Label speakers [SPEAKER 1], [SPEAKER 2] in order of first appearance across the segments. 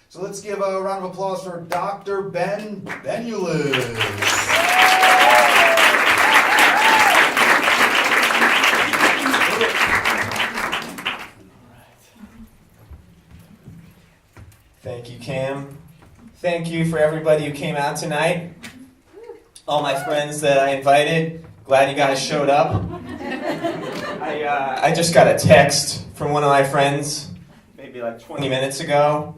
[SPEAKER 1] So let's give a round of applause for Dr. Ben Benulis.
[SPEAKER 2] Thank you, Cam. Thank you for everybody who came out tonight. All my friends that I invited, glad you guys showed up. I just got a text from one of my friends, maybe like 20 minutes ago,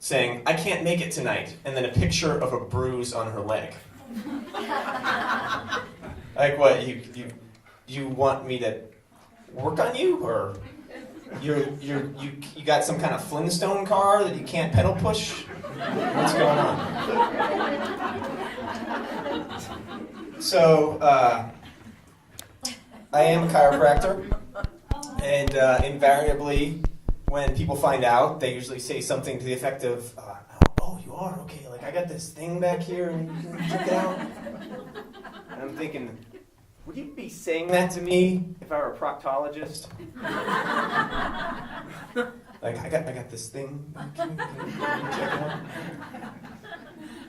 [SPEAKER 2] saying, I can't make it tonight, and then a picture of a bruise on her leg. Like what, you want me to work on you, or you got some kind of Flintstone car that you can't pedal push? What's going on? So, I am a chiropractor, and invariably, when people find out, they usually say something to the effect of, oh, you are? Okay, like I got this thing back here, and you can check it out. And I'm thinking, would you be saying that to me if I were a proctologist? Like, I got this thing. Can you check it out?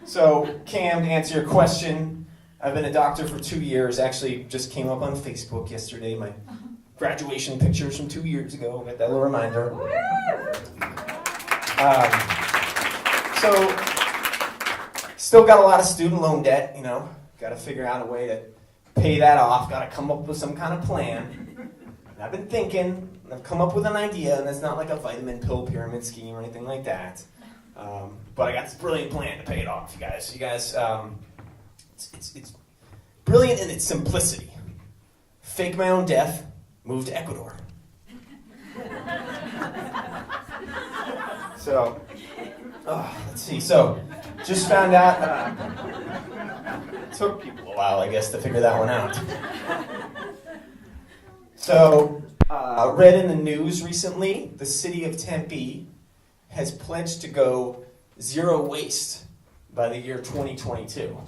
[SPEAKER 2] So, Cam, to answer your question, I've been a doctor for 2 years. Actually, just came up on Facebook yesterday. My graduation pictures from 2 years ago. Got that little reminder. So, still got a lot of student loan debt, you know. Got to figure out a way to pay that off. Got to come up with some kind of plan. And I've been thinking, and I've come up with an idea, and it's not like a vitamin pill pyramid scheme or anything like that. But I got this brilliant plan to pay it off, you guys. It's brilliant in its simplicity. Fake my own death, move to Ecuador. So, let's see. So, just found out. It took people a while, I guess, to figure that one out. So, read in the news recently, the city of Tempe has pledged to go zero waste by the year 2022. You know?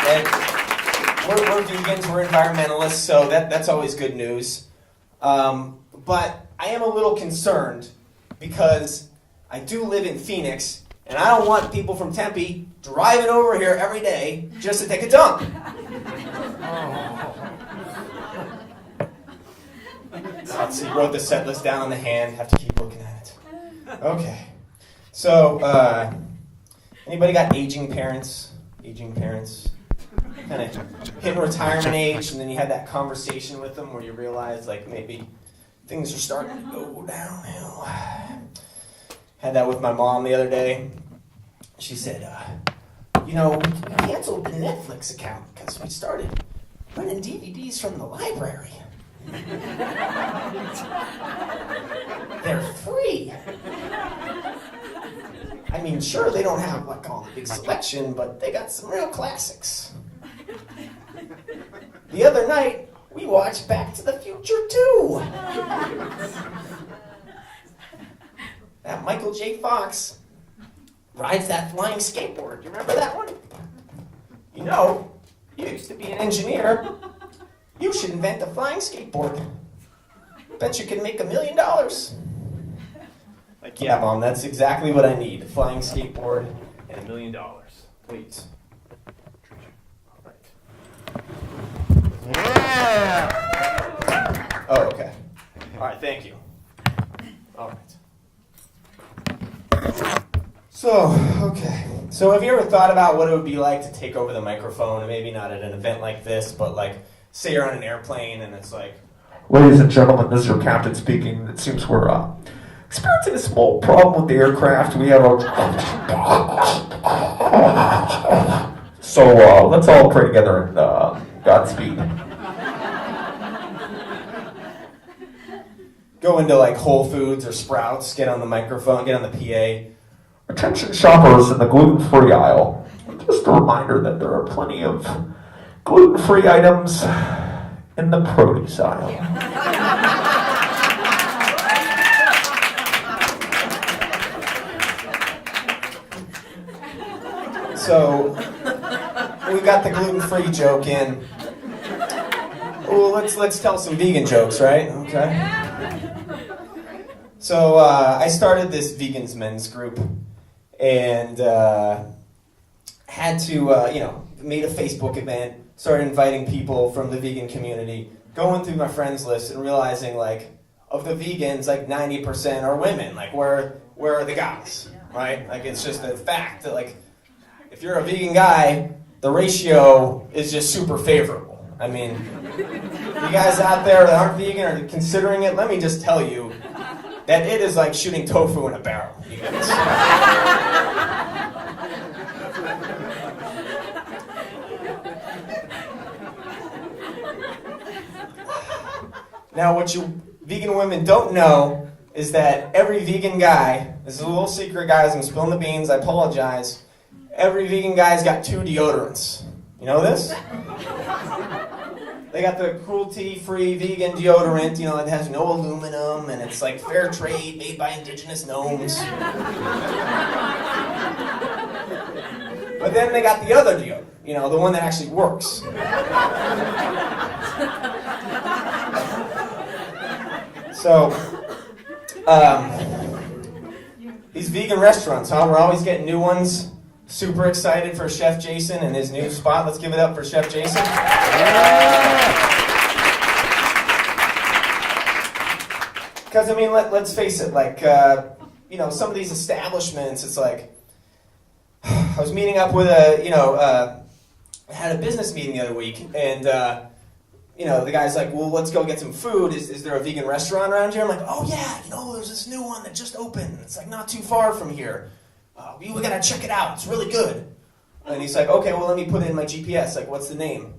[SPEAKER 2] And we're vegans, we're environmentalists, so that's always good news. But I am a little concerned because I do live in Phoenix, and I don't want people from Tempe driving over here every day just to take a dump. Let's see, wrote the set list down on the hand, have to keep looking at it. Okay. So, anybody got aging parents? Aging parents? Kind of hitting retirement age, and then you had that conversation with them where you realize, like, maybe things are starting to go downhill. Had that with my mom the other day. She said, we canceled the Netflix account because we started renting DVDs from the library. They're free. I mean, sure, they don't have like all the big selection, but they got some real classics. The other night, we watched Back to the Future 2. That Michael J. Fox rides that flying skateboard. You remember that one? You know, you used to be an engineer. You should invent a flying skateboard. Bet you can make $1 million. Like, yeah, Mom, that's exactly what I need. A flying skateboard and $1 million. Please. All right. Yeah! Oh, okay. All right, thank you. All right. So, okay. So have you ever thought about what it would be like to take over the microphone, and maybe not at an event like this, but like, say you're on an airplane and it's like,
[SPEAKER 3] ladies and gentlemen, this is your captain speaking. It seems we're experiencing a small problem with the aircraft. We have So let's all pray together and Godspeed.
[SPEAKER 2] Go into like Whole Foods or Sprouts, get on the microphone, get on the PA.
[SPEAKER 3] Attention shoppers in the gluten-free aisle. Just a reminder that there are plenty of gluten-free items in the produce aisle.
[SPEAKER 2] So, we got the gluten-free joke in. Well, let's tell some vegan jokes, right? Okay. So I started this vegans men's group, and had to, made a Facebook event, started inviting people from the vegan community, going through my friends list and realizing, like, of the vegans, like 90% are women. Like, where are the guys, right? Like, it's just a fact that, like, if you're a vegan guy, the ratio is just super favorable. I mean, you guys out there that aren't vegan or considering it, let me just tell you that it is like shooting tofu in a barrel, you guys. Now, what you vegan women don't know is that every vegan guy, this is a little secret, guys, I'm spilling the beans, I apologize. Every vegan guy's got 2 deodorants. You know this? They got the cruelty-free vegan deodorant, it has no aluminum, and it's like fair trade, made by indigenous gnomes. But then they got the other deodorant, the one that actually works. So, these vegan restaurants, we're always getting new ones. Super excited for Chef Jason and his new spot. Let's give it up for Chef Jason. Because, let's face it, like, some of these establishments, it's like, I was meeting up with I had a business meeting the other week, and, the guy's like, well, let's go get some food. Is there a vegan restaurant around here? I'm like, oh, yeah, there's this new one that just opened. It's, like, not too far from here. We gotta check it out. It's really good. And he's like, okay, well, let me put it in my GPS. Like, what's the name?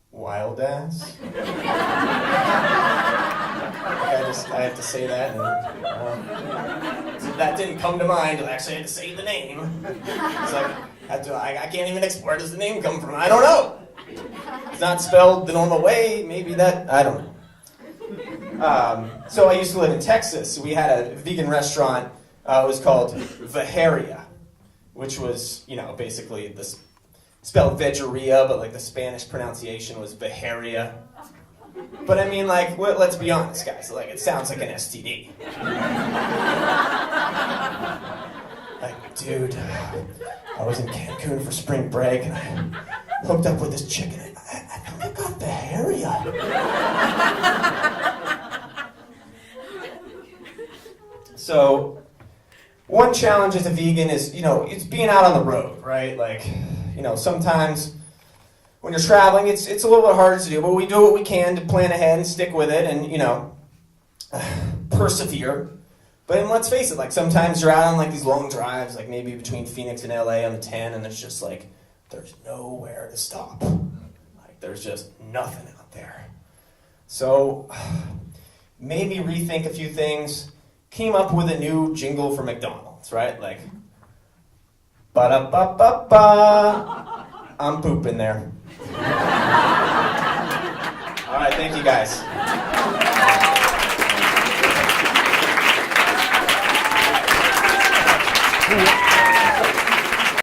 [SPEAKER 2] Whyld Ass. I have to say that. And, so that didn't come to mind. I actually had to say the name. It's like, I can't even explain. Where does the name come from? I don't know. It's not spelled the normal way. Maybe I don't know. So I used to live in Texas. We had a vegan restaurant. It was called Vegeria, which was, basically this spelled Vegeria, but like the Spanish pronunciation was Vegeria. But let's be honest, guys. Like, it sounds like an STD. Like, dude, I was in Cancun for spring break, and I hooked up with this chick, and I think I got Vegeria. So, one challenge as a vegan is, it's being out on the road, right? Like, sometimes when you're traveling, it's a little bit harder to do, but we do what we can to plan ahead and stick with it and, persevere. But let's face it, like, sometimes you're out on, like, these long drives, like maybe between Phoenix and LA on the 10, and there's just, like, there's nowhere to stop. Like, there's just nothing out there. So, made me rethink a few things. Came up with a new jingle for McDonald's, right? Like, ba-da-ba-ba-ba, I'm pooping there. All right, thank you guys.